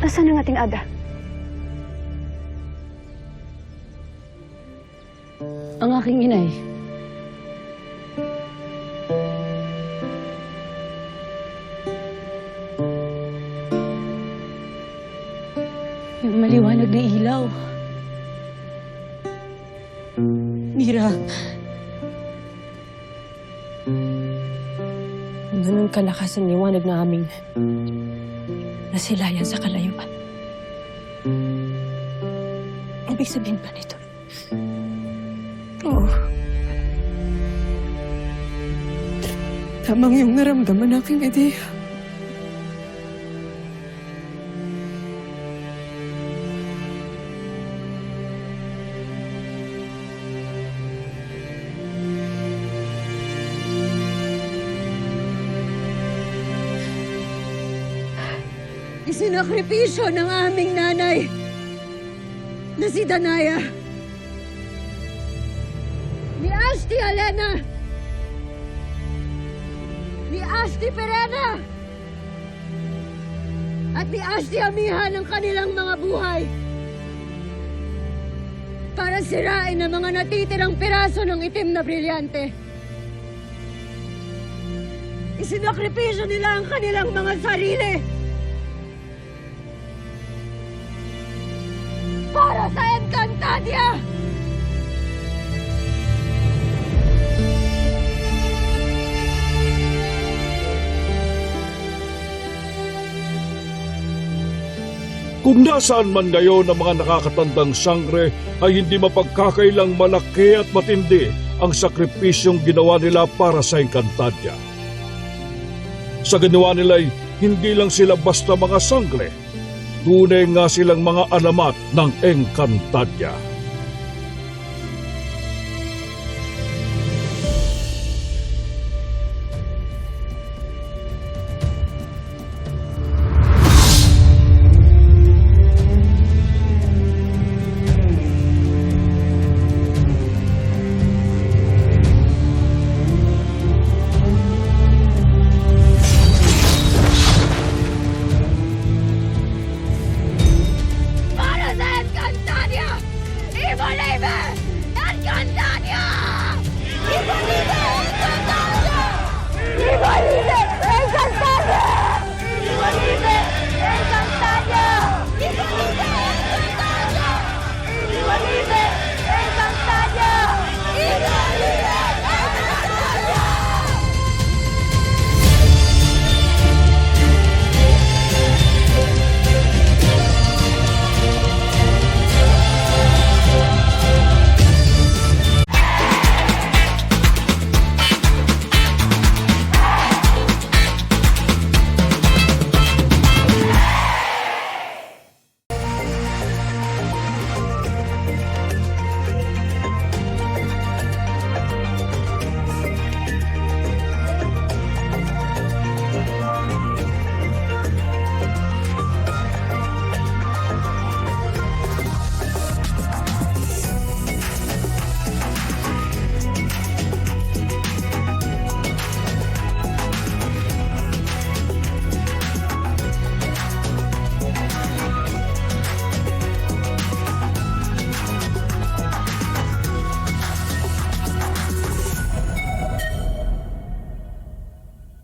Nasaan ang ating ada? Ang aking inay. Yung maliwanag na ilaw. Mira. Ganun kalakas ang liwanag na aming nasilayan sa kalayuan. Ibig sabihin ba nito? Oo. Tamang yung naramdaman aking ideya. Isinakripisyo ng aming nanay na si Danaya ni Asti Alena ni Asti Perena at ni Asti Amiha ng kanilang mga buhay para sirain ang mga natitirang piraso ng itim na brilyante. Isinakripisyo nila ang kanilang mga sarili para sa Encantadia! Kung nasaan man ngayon ang mga nakakatandang sangre ay hindi mapagkakailang malaki at matindi ang sakripisyong ginawa nila para sa Encantadia. Sa ginawa nila ay hindi lang sila basta mga sangre, tunay nga silang mga alamat ng Encantadia. Encantadia! Encantadia! Encantadia!